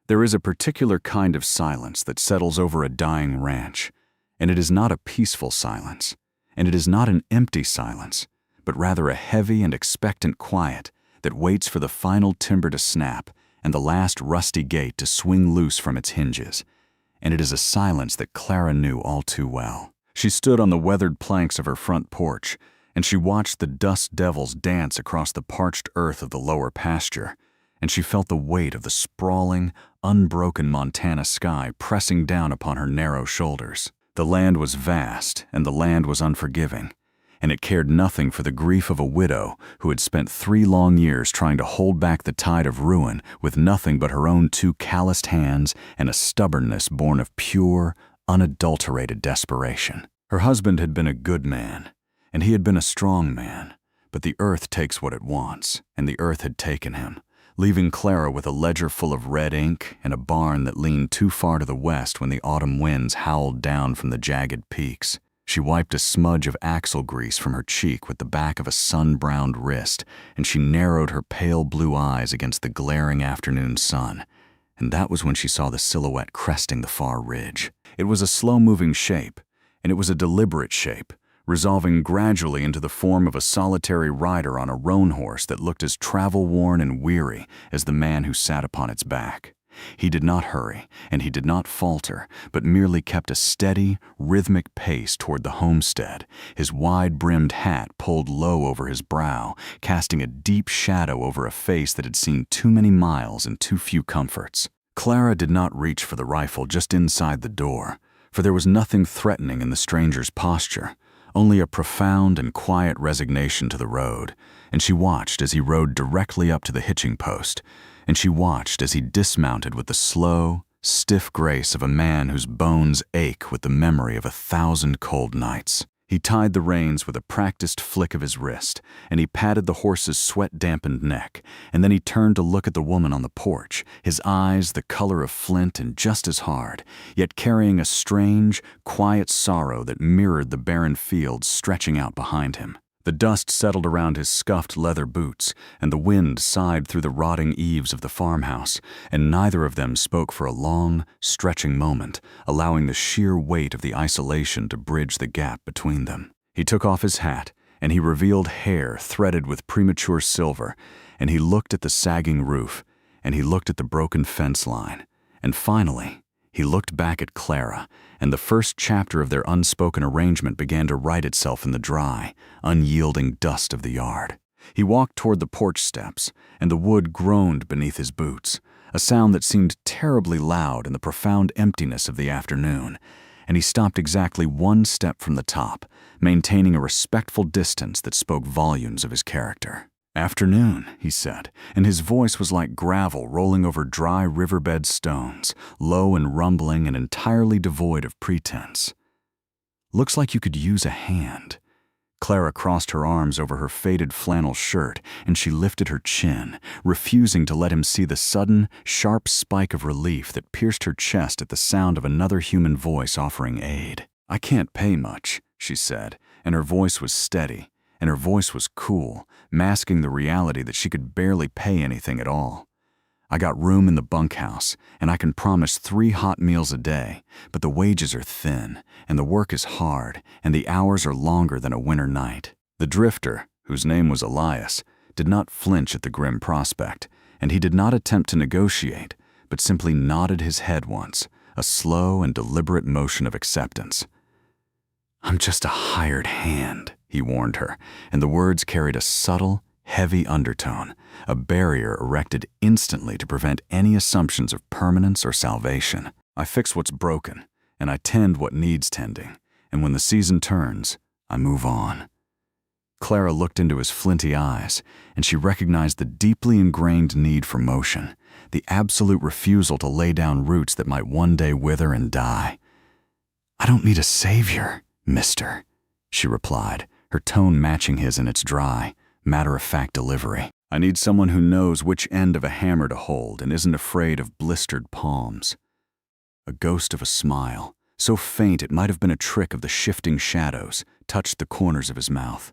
There is a particular kind of silence that settles over a dying ranch, and it is not a peaceful silence, and it is not an empty silence, but rather a heavy and expectant quiet that waits for the final timber to snap and the last rusty gate to swing loose from its hinges. And it is a silence that Clara knew all too well. She stood on the weathered planks of her front porch, and she watched the dust devils dance across the parched earth of the lower pasture, and she felt the weight of the sprawling, unbroken Montana sky pressing down upon her narrow shoulders. The land was vast, and the land was unforgiving, and it cared nothing for the grief of a widow who had spent 3 long years trying to hold back the tide of ruin with nothing but her own 2 calloused hands and a stubbornness born of pure, unadulterated desperation. Her husband had been a good man, and he had been a strong man, but the earth takes what it wants, and the earth had taken him, leaving Clara with a ledger full of red ink and a barn that leaned too far to the west when the autumn winds howled down from the jagged peaks. She wiped a smudge of axle grease from her cheek with the back of a sun-browned wrist, and she narrowed her pale blue eyes against the glaring afternoon sun. And that was when she saw the silhouette cresting the far ridge. It was a slow-moving shape, and it was a deliberate shape, resolving gradually into the form of a solitary rider on a roan horse that looked as travel-worn and weary as the man who sat upon its back. He did not hurry, and he did not falter, but merely kept a steady, rhythmic pace toward the homestead, his wide-brimmed hat pulled low over his brow, casting a deep shadow over a face that had seen too many miles and too few comforts. Clara did not reach for the rifle just inside the door, for there was nothing threatening in the stranger's posture, only a profound and quiet resignation to the road, and she watched as he rode directly up to the hitching post, and she watched as he dismounted with the slow, stiff grace of a man whose bones ache with the memory of 1,000 cold nights. He tied the reins with a practiced flick of his wrist, and he patted the horse's sweat-dampened neck, and then he turned to look at the woman on the porch, his eyes the color of flint and just as hard, yet carrying a strange, quiet sorrow that mirrored the barren fields stretching out behind him. The dust settled around his scuffed leather boots, and the wind sighed through the rotting eaves of the farmhouse, and neither of them spoke for a long, stretching moment, allowing the sheer weight of the isolation to bridge the gap between them. He took off his hat, and he revealed hair threaded with premature silver, and he looked at the sagging roof, and he looked at the broken fence line, and finally, he looked back at Clara, and the first chapter of their unspoken arrangement began to write itself in the dry, unyielding dust of the yard. He walked toward the porch steps, and the wood groaned beneath his boots, a sound that seemed terribly loud in the profound emptiness of the afternoon, and he stopped exactly 1 step from the top, maintaining a respectful distance that spoke volumes of his character. "Afternoon," he said, and his voice was like gravel rolling over dry riverbed stones, low and rumbling and entirely devoid of pretense. "Looks like you could use a hand." Clara crossed her arms over her faded flannel shirt, and she lifted her chin, refusing to let him see the sudden, sharp spike of relief that pierced her chest at the sound of another human voice offering aid. "I can't pay much," she said, and her voice was steady, and her voice was cool, masking the reality that she could barely pay anything at all. "I got room in the bunkhouse, and I can promise 3 hot meals a day, but the wages are thin, and the work is hard, and the hours are longer than a winter night." The drifter, whose name was Elias, did not flinch at the grim prospect, and he did not attempt to negotiate, but simply nodded his head once, a slow and deliberate motion of acceptance. "I'm just a hired hand," he warned her, and the words carried a subtle, heavy undertone, a barrier erected instantly to prevent any assumptions of permanence or salvation. "I fix what's broken, and I tend what needs tending, and when the season turns, I move on." Clara looked into his flinty eyes, and she recognized the deeply ingrained need for motion, the absolute refusal to lay down roots that might one day wither and die. "I don't need a savior, mister," she replied, her tone matching his in its dry, matter-of-fact delivery. "I need someone who knows which end of a hammer to hold and isn't afraid of blistered palms." A ghost of a smile, so faint it might have been a trick of the shifting shadows, touched the corners of his mouth.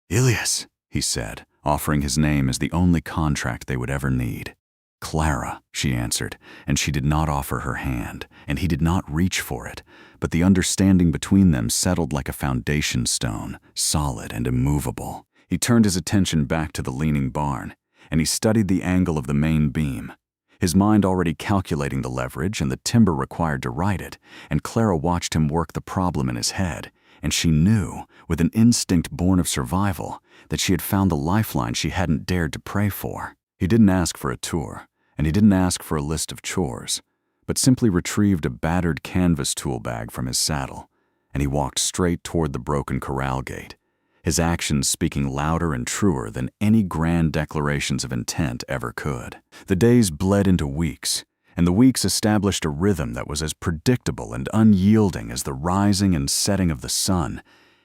"Ilias," he said, offering his name as the only contract they would ever need. "Clara," she answered, and she did not offer her hand, and he did not reach for it, but the understanding between them settled like a foundation stone, solid and immovable. He turned his attention back to the leaning barn, and he studied the angle of the main beam, his mind already calculating the leverage and the timber required to right it, and Clara watched him work the problem in his head, and she knew, with an instinct born of survival, that she had found the lifeline she hadn't dared to pray for. He didn't ask for a tour, and he didn't ask for a list of chores, but simply retrieved a battered canvas tool bag from his saddle, and he walked straight toward the broken corral gate, his actions speaking louder and truer than any grand declarations of intent ever could. The days bled into weeks, and the weeks established a rhythm that was as predictable and unyielding as the rising and setting of the sun,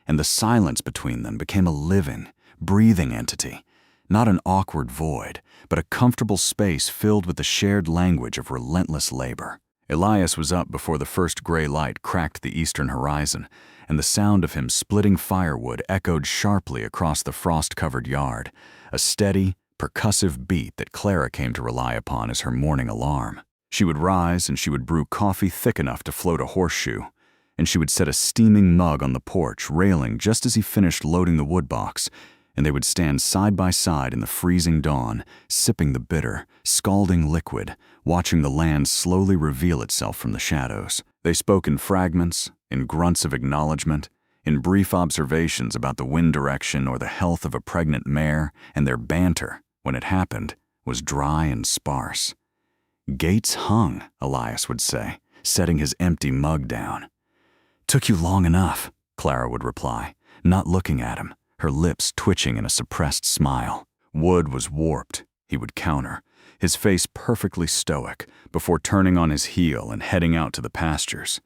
and the silence between them became a living, breathing entity, not an awkward void, but a comfortable space filled with the shared language of relentless labor. Elias was up before the first gray light cracked the eastern horizon, and the sound of him splitting firewood echoed sharply across the frost-covered yard, a steady, percussive beat that Clara came to rely upon as her morning alarm. She would rise and she would brew coffee thick enough to float a horseshoe, and she would set a steaming mug on the porch railing just as he finished loading the wood box, and they would stand side by side in the freezing dawn, sipping the bitter, scalding liquid, watching the land slowly reveal itself from the shadows. They spoke in fragments, in grunts of acknowledgement, in brief observations about the wind direction or the health of a pregnant mare, and their banter, when it happened, was dry and sparse. "Gates hung," Elias would say, setting his empty mug down. "Took you long enough," Clara would reply, not looking at him, her lips twitching in a suppressed smile. "Wood was warped," he would counter, his face perfectly stoic, before turning on his heel and heading out to the pastures.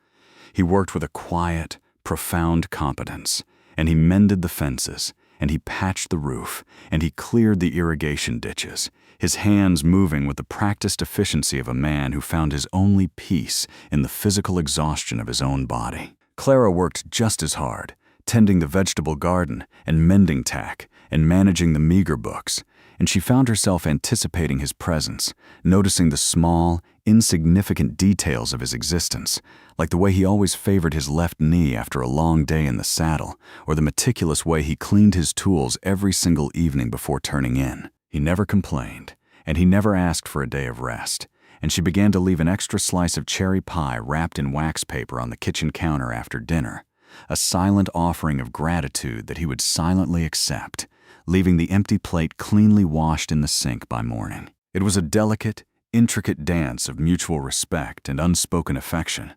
He worked with a quiet, profound competence, and he mended the fences, and he patched the roof, and he cleared the irrigation ditches, his hands moving with the practiced efficiency of a man who found his only peace in the physical exhaustion of his own body. Clara worked just as hard, tending the vegetable garden and mending tack and managing the meager books, and she found herself anticipating his presence, noticing the small, insignificant details of his existence, like the way he always favored his left knee after a long day in the saddle, or the meticulous way he cleaned his tools every single evening before turning in. He never complained, and he never asked for a day of rest, and she began to leave an extra slice of cherry pie wrapped in wax paper on the kitchen counter after dinner, a silent offering of gratitude that he would silently accept, leaving the empty plate cleanly washed in the sink by morning. It was a delicate, intricate dance of mutual respect and unspoken affection,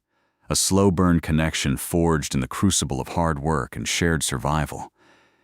a slow-burn connection forged in the crucible of hard work and shared survival.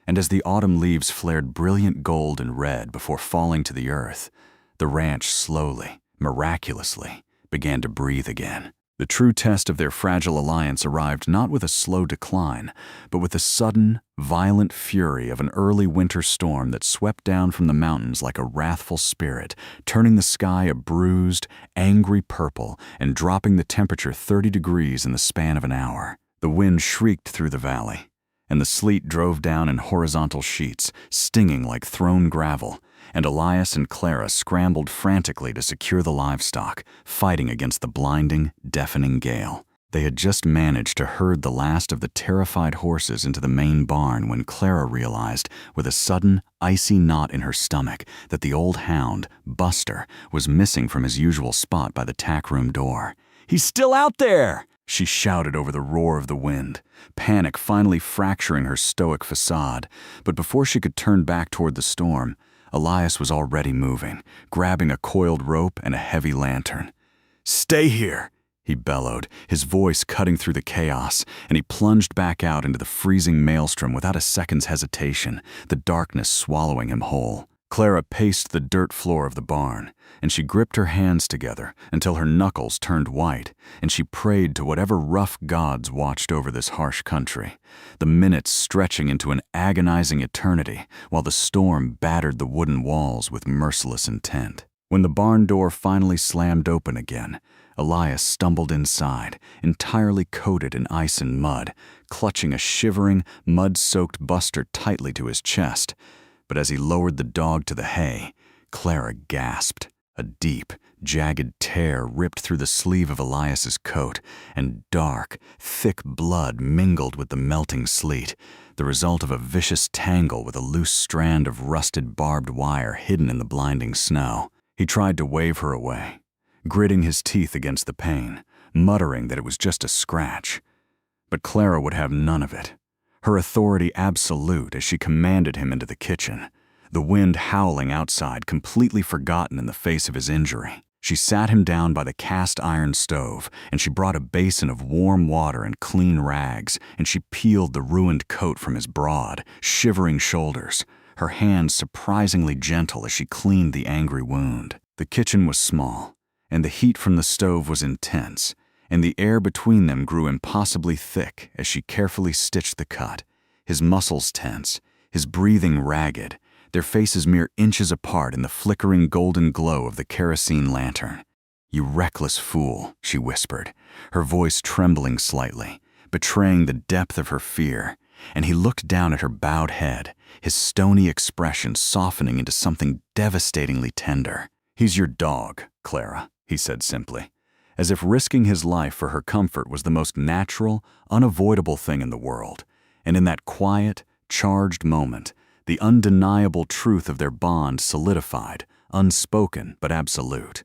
And as the autumn leaves flared brilliant gold and red before falling to the earth, the ranch slowly, miraculously, began to breathe again. The true test of their fragile alliance arrived not with a slow decline, but with the sudden, violent fury of an early winter storm that swept down from the mountains like a wrathful spirit, turning the sky a bruised, angry purple and dropping the temperature 30 degrees in the span of an hour. The wind shrieked through the valley, and the sleet drove down in horizontal sheets, stinging like thrown gravel, and Elias and Clara scrambled frantically to secure the livestock, fighting against the blinding, deafening gale. They had just managed to herd the last of the terrified horses into the main barn when Clara realized, with a sudden, icy knot in her stomach, that the old hound, Buster, was missing from his usual spot by the tackroom door. "He's still out there!" she shouted over the roar of the wind, panic finally fracturing her stoic facade. But before she could turn back toward the storm, Elias was already moving, grabbing a coiled rope and a heavy lantern. "Stay here!" he bellowed, his voice cutting through the chaos, and he plunged back out into the freezing maelstrom without a second's hesitation, the darkness swallowing him whole. Clara paced the dirt floor of the barn, and she gripped her hands together until her knuckles turned white, and she prayed to whatever rough gods watched over this harsh country, the minutes stretching into an agonizing eternity while the storm battered the wooden walls with merciless intent. When the barn door finally slammed open again, Elias stumbled inside, entirely coated in ice and mud, clutching a shivering, mud-soaked Buster tightly to his chest. But as he lowered the dog to the hay, Clara gasped. A deep, jagged tear ripped through the sleeve of Elias's coat, and dark, thick blood mingled with the melting sleet, the result of a vicious tangle with a loose strand of rusted barbed wire hidden in the blinding snow. He tried to wave her away, gritting his teeth against the pain, muttering that it was just a scratch. But Clara would have none of it, her authority absolute as she commanded him into the kitchen, the wind howling outside completely forgotten in the face of his injury. She sat him down by the cast-iron stove, and she brought a basin of warm water and clean rags, and she peeled the ruined coat from his broad, shivering shoulders, her hands surprisingly gentle as she cleaned the angry wound. The kitchen was small, and the heat from the stove was intense, and the air between them grew impossibly thick as she carefully stitched the cut, his muscles tense, his breathing ragged, their faces mere inches apart in the flickering golden glow of the kerosene lantern. "You reckless fool," she whispered, her voice trembling slightly, betraying the depth of her fear, and he looked down at her bowed head, his stony expression softening into something devastatingly tender. "He's your dog, Clara," he said simply, as if risking his life for her comfort was the most natural, unavoidable thing in the world, and in that quiet, charged moment, the undeniable truth of their bond solidified, unspoken but absolute.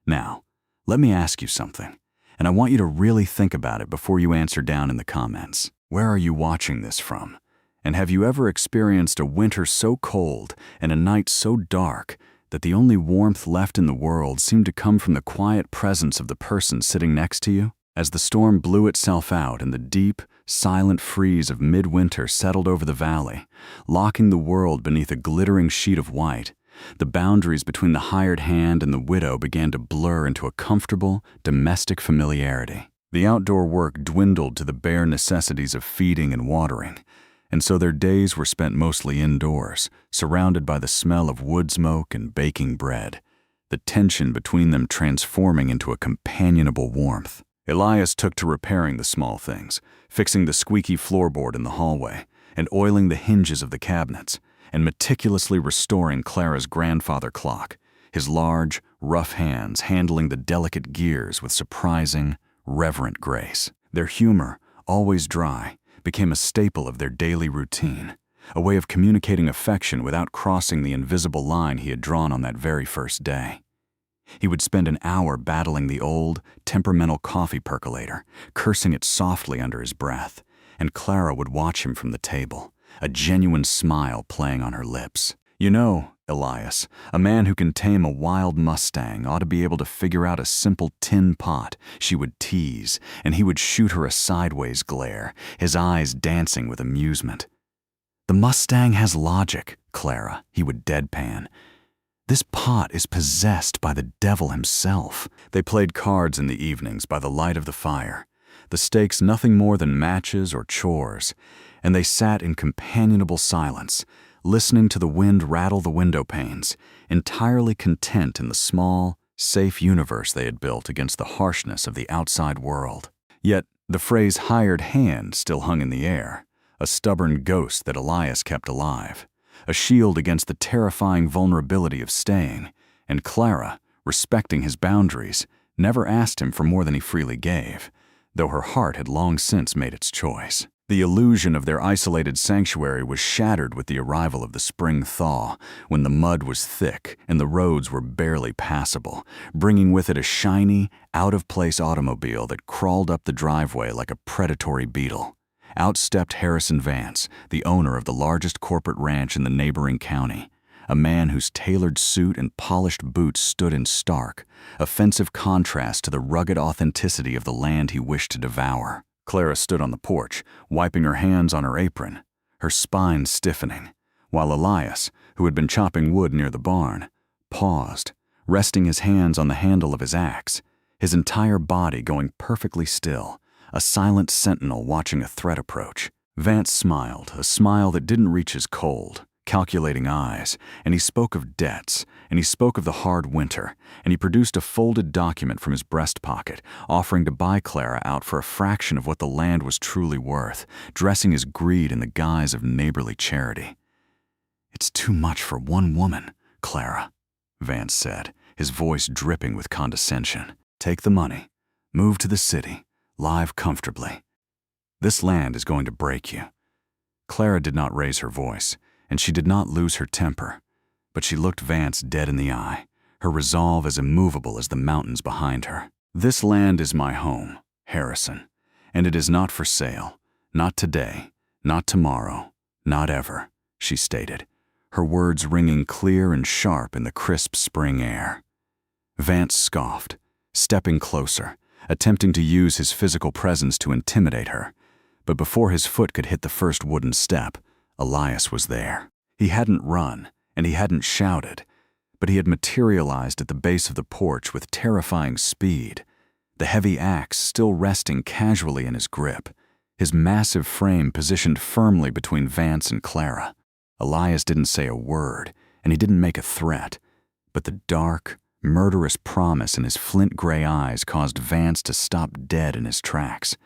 "Now, let me ask you something, and I want you to really think about it before you answer down in the comments. Where are you watching this from? And have you ever experienced a winter so cold and a night so dark that the only warmth left in the world seemed to come from the quiet presence of the person sitting next to you? As the storm blew itself out and the deep, silent freeze of midwinter settled over the valley, locking the world beneath a glittering sheet of white, the boundaries between the hired hand and the widow began to blur into a comfortable, domestic familiarity. The outdoor work dwindled to the bare necessities of feeding and watering, and so their days were spent mostly indoors, surrounded by the smell of wood smoke and baking bread, the tension between them transforming into a companionable warmth. Elias took to repairing the small things, fixing the squeaky floorboard in the hallway, and oiling the hinges of the cabinets, and meticulously restoring Clara's grandfather clock, his large, rough hands handling the delicate gears with surprising, reverent grace. Their humor, always dry, became a staple of their daily routine, a way of communicating affection without crossing the invisible line he had drawn on that very first day. He would spend an hour battling the old, temperamental coffee percolator, cursing it softly under his breath, and Clara would watch him from the table, a genuine smile playing on her lips. "You know, Elias, a man who can tame a wild Mustang ought to be able to figure out a simple tin pot," she would tease, and he would shoot her a sideways glare, his eyes dancing with amusement. "The Mustang has logic, Clara," he would deadpan. "This pot is possessed by the devil himself." They played cards in the evenings by the light of the fire, the stakes nothing more than matches or chores, and they sat in companionable silence, listening to the wind rattle the window panes, entirely content in the small, safe universe they had built against the harshness of the outside world. Yet the phrase "hired hand" still hung in the air, a stubborn ghost that Elias kept alive, a shield against the terrifying vulnerability of staying, and Clara, respecting his boundaries, never asked him for more than he freely gave, though her heart had long since made its choice. The illusion of their isolated sanctuary was shattered with the arrival of the spring thaw, when the mud was thick and the roads were barely passable, bringing with it a shiny, out-of-place automobile that crawled up the driveway like a predatory beetle. Out stepped Harrison Vance, the owner of the largest corporate ranch in the neighboring county, a man whose tailored suit and polished boots stood in stark, offensive contrast to the rugged authenticity of the land he wished to devour. Clara stood on the porch, wiping her hands on her apron, her spine stiffening, while Elias, who had been chopping wood near the barn, paused, resting his hands on the handle of his axe, his entire body going perfectly still, a silent sentinel watching a threat approach. Vance smiled, a smile that didn't reach his cold, calculating eyes, and he spoke of debts, and he spoke of the hard winter, and he produced a folded document from his breast pocket, offering to buy Clara out for a fraction of what the land was truly worth, dressing his greed in the guise of neighborly charity. "It's too much for one woman, Clara," Vance said, his voice dripping with condescension. "Take the money. Move to the city. Live comfortably. This land is going to break you." Clara did not raise her voice, and she did not lose her temper, but she looked Vance dead in the eye, her resolve as immovable as the mountains behind her. "This land is my home, Harrison, and it is not for sale. Not today, not tomorrow, not ever," she stated, her words ringing clear and sharp in the crisp spring air. Vance scoffed, stepping closer, attempting to use his physical presence to intimidate her. But before his foot could hit the first wooden step, Elias was there. He hadn't run, and he hadn't shouted, but he had materialized at the base of the porch with terrifying speed, the heavy axe still resting casually in his grip, his massive frame positioned firmly between Vance and Clara. Elias didn't say a word, and he didn't make a threat, but the dark, murderous promise in his flint-gray eyes caused Vance to stop dead in his tracks,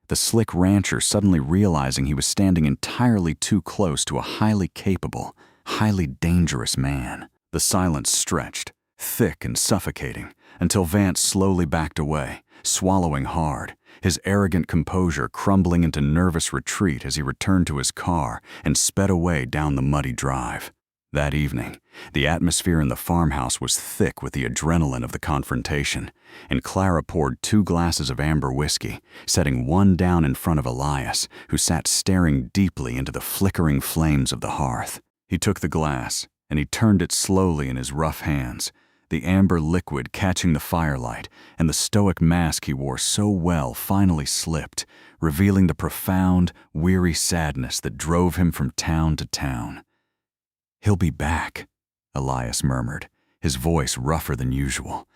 the slick rancher suddenly realizing he was standing entirely too close to a highly capable, highly dangerous man. The silence stretched, thick and suffocating, until Vance slowly backed away, swallowing hard, his arrogant composure crumbling into nervous retreat as he returned to his car and sped away down the muddy drive. That evening, the atmosphere in the farmhouse was thick with the adrenaline of the confrontation, and Clara poured 2 glasses of amber whiskey, setting one down in front of Elias, who sat staring deeply into the flickering flames of the hearth. He took the glass, and he turned it slowly in his rough hands, the amber liquid catching the firelight, and the stoic mask he wore so well finally slipped, revealing the profound, weary sadness that drove him from town to town. "He'll be back," Elias murmured, his voice rougher than usual.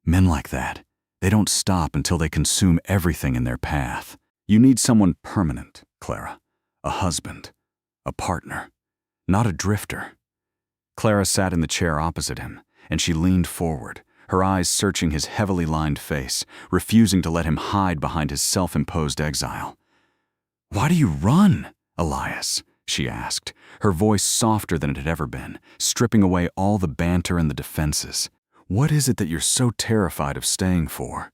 "Men like that, they don't stop until they consume everything in their path. You need someone permanent, Clara. A husband, a partner, not a drifter." Clara sat in the chair opposite him, and she leaned forward, her eyes searching his heavily lined face, refusing to let him hide behind his self-imposed exile. "Why do you run, Elias?" she asked, her voice softer than it had ever been, stripping away all the banter and the defenses. "What is it that you're so terrified of staying for?"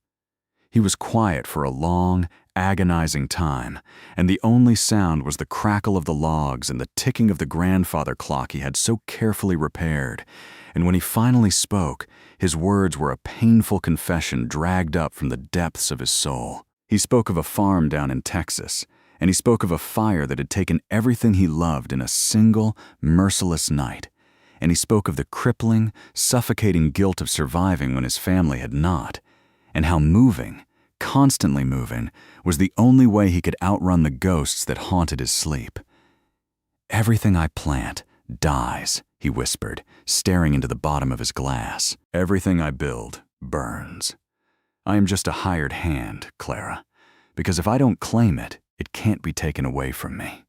He was quiet for a long, agonizing time, and the only sound was the crackle of the logs and the ticking of the grandfather clock he had so carefully repaired. And when he finally spoke, his words were a painful confession dragged up from the depths of his soul. He spoke of a farm down in Texas, and he spoke of a fire that had taken everything he loved in a single, merciless night. And he spoke of the crippling, suffocating guilt of surviving when his family had not, and how moving, constantly moving, was the only way he could outrun the ghosts that haunted his sleep. "Everything I plant dies," he whispered, staring into the bottom of his glass. "Everything I build burns. I am just a hired hand, Clara, because if I don't claim it, it can't be taken away from me."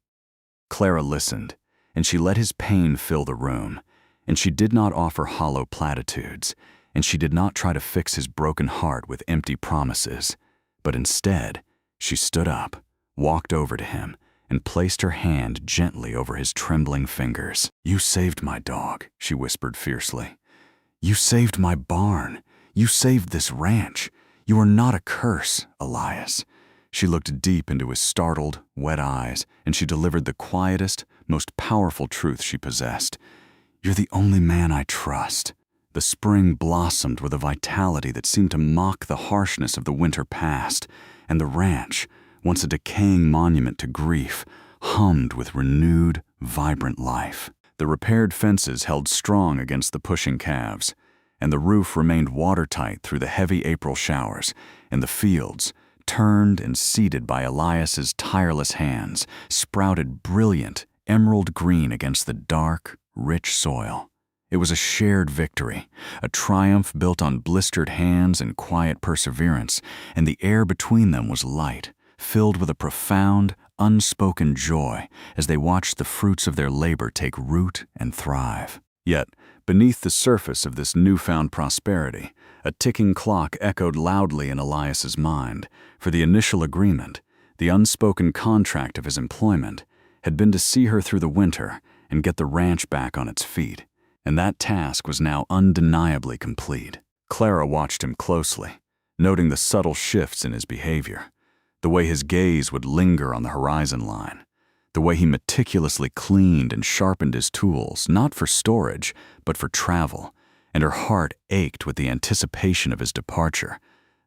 Clara listened, and she let his pain fill the room, and she did not offer hollow platitudes, and she did not try to fix his broken heart with empty promises, but instead, she stood up, walked over to him, and placed her hand gently over his trembling fingers. "You saved my dog," she whispered fiercely. "You saved my barn. You saved this ranch. You are not a curse, Elias." She looked deep into his startled, wet eyes, and she delivered the quietest, most powerful truth she possessed. "You're the only man I trust." The spring blossomed with a vitality that seemed to mock the harshness of the winter past, and the ranch, once a decaying monument to grief, hummed with renewed, vibrant life. The repaired fences held strong against the pushing calves, and the roof remained watertight through the heavy April showers, and the fields, turned and seeded by Elias's tireless hands, sprouted brilliant, emerald green against the dark, rich soil. It was a shared victory, a triumph built on blistered hands and quiet perseverance, and the air between them was light, filled with a profound, unspoken joy as they watched the fruits of their labor take root and thrive. Yet, beneath the surface of this newfound prosperity, a ticking clock echoed loudly in Elias's mind, for the initial agreement, the unspoken contract of his employment, had been to see her through the winter and get the ranch back on its feet. And that task was now undeniably complete. Clara watched him closely, noting the subtle shifts in his behavior, the way his gaze would linger on the horizon line, the way he meticulously cleaned and sharpened his tools, not for storage, but for travel, and her heart ached with the anticipation of his departure,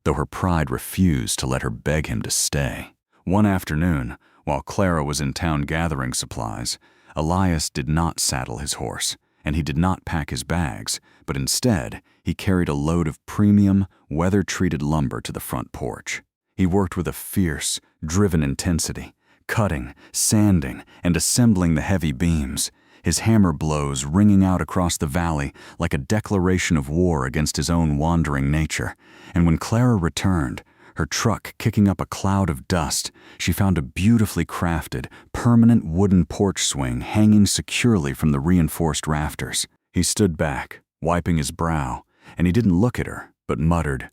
though her pride refused to let her beg him to stay. One afternoon, while Clara was in town gathering supplies, Elias did not saddle his horse, and he did not pack his bags, but instead, he carried a load of premium, weather-treated lumber to the front porch. He worked with a fierce, driven intensity, cutting, sanding, and assembling the heavy beams, his hammer blows ringing out across the valley like a declaration of war against his own wandering nature. And when Clara returned, her truck kicking up a cloud of dust, she found a beautifully crafted, permanent wooden porch swing hanging securely from the reinforced rafters. He stood back, wiping his brow, and he didn't look at her, but muttered,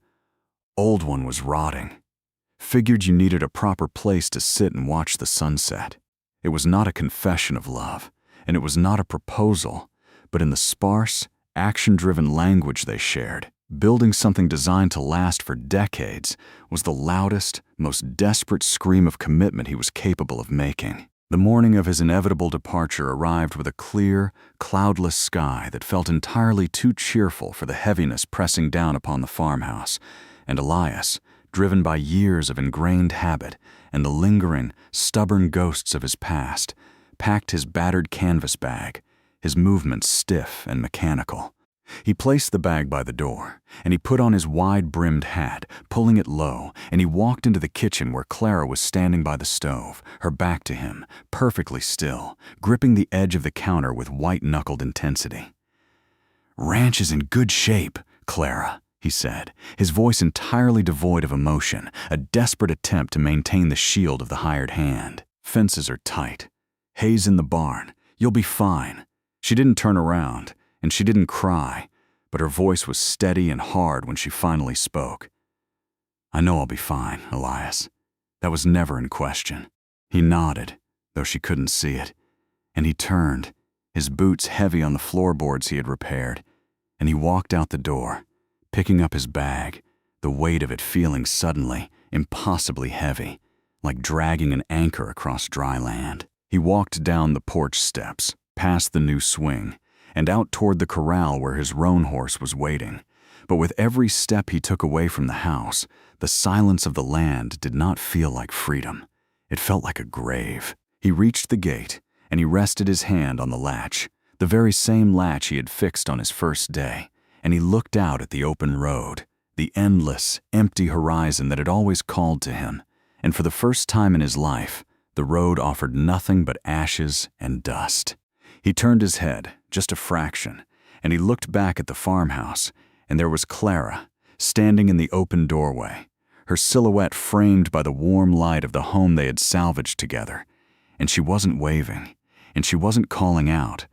"Old one was rotting. Figured you needed a proper place to sit and watch the sunset." It was not a confession of love, and it was not a proposal, but in the sparse, action-driven language they shared, building something designed to last for decades was the loudest, most desperate scream of commitment he was capable of making. The morning of his inevitable departure arrived with a clear, cloudless sky that felt entirely too cheerful for the heaviness pressing down upon the farmhouse, and Elias, driven by years of ingrained habit and the lingering, stubborn ghosts of his past, packed his battered canvas bag, his movements stiff and mechanical. He placed the bag by the door, and he put on his wide-brimmed hat, pulling it low, and he walked into the kitchen where Clara was standing by the stove, her back to him, perfectly still, gripping the edge of the counter with white-knuckled intensity. "Ranch is in good shape, Clara," he said, his voice entirely devoid of emotion, a desperate attempt to maintain the shield of the hired hand. "Fences are tight. Hay's in the barn. You'll be fine." She didn't turn around, and she didn't cry, but her voice was steady and hard when she finally spoke. "I know I'll be fine, Elias. That was never in question." He nodded, though she couldn't see it, and he turned, his boots heavy on the floorboards he had repaired, and he walked out the door, picking up his bag, the weight of it feeling suddenly, impossibly heavy, like dragging an anchor across dry land. He walked down the porch steps, past the new swing, and out toward the corral where his roan horse was waiting. But with every step he took away from the house, the silence of the land did not feel like freedom. It felt like a grave. He reached the gate, and he rested his hand on the latch, the very same latch he had fixed on his first day, and he looked out at the open road, the endless, empty horizon that had always called to him, and for the first time in his life, the road offered nothing but ashes and dust. He turned his head, just a fraction, and he looked back at the farmhouse, and there was Clara, standing in the open doorway, her silhouette framed by the warm light of the home they had salvaged together. And she wasn't waving, and she wasn't calling out,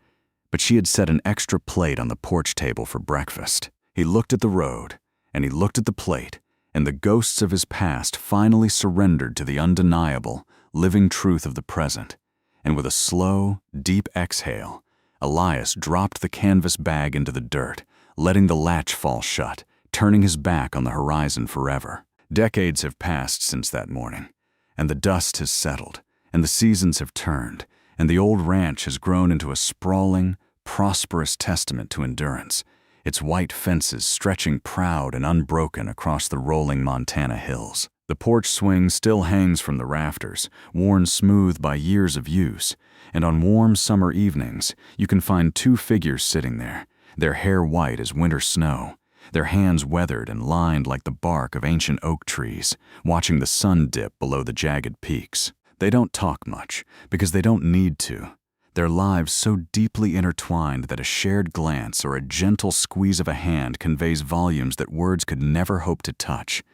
but she had set an extra plate on the porch table for breakfast. He looked at the road, and he looked at the plate, and the ghosts of his past finally surrendered to the undeniable, living truth of the present. And with a slow, deep exhale, Elias dropped the canvas bag into the dirt, letting the latch fall shut, turning his back on the horizon forever. Decades have passed since that morning, and the dust has settled, and the seasons have turned, and the old ranch has grown into a sprawling, prosperous testament to endurance, its white fences stretching proud and unbroken across the rolling Montana hills. The porch swing still hangs from the rafters, worn smooth by years of use, and on warm summer evenings, you can find two figures sitting there, their hair white as winter snow, their hands weathered and lined like the bark of ancient oak trees, watching the sun dip below the jagged peaks. They don't talk much, because they don't need to. Their lives so deeply intertwined that a shared glance or a gentle squeeze of a hand conveys volumes that words could never hope to touch.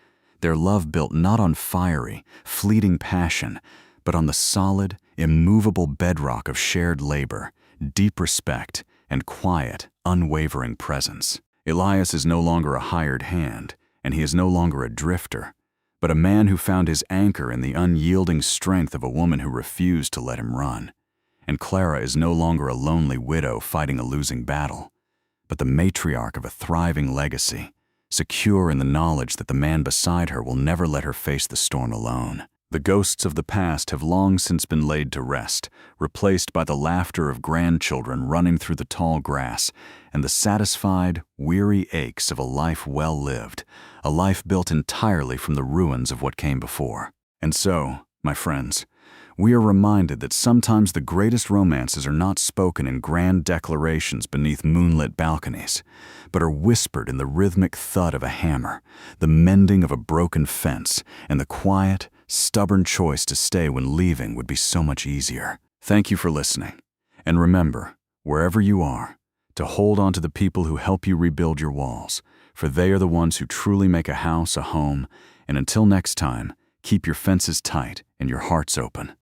Their love built not on fiery, fleeting passion, but on the solid, immovable bedrock of shared labor, deep respect, and quiet, unwavering presence. Elias is no longer a hired hand, and he is no longer a drifter, but a man who found his anchor in the unyielding strength of a woman who refused to let him run. And Clara is no longer a lonely widow fighting a losing battle, but the matriarch of a thriving legacy, secure in the knowledge that the man beside her will never let her face the storm alone. The ghosts of the past have long since been laid to rest, replaced by the laughter of grandchildren running through the tall grass and the satisfied, weary aches of a life well lived, a life built entirely from the ruins of what came before. And so, my friends, we are reminded that sometimes the greatest romances are not spoken in grand declarations beneath moonlit balconies, but are whispered in the rhythmic thud of a hammer, the mending of a broken fence, and the quiet, stubborn choice to stay when leaving would be so much easier. Thank you for listening. And remember, wherever you are, to hold on to the people who help you rebuild your walls, for they are the ones who truly make a house a home. And until next time, keep your fences tight and your hearts open.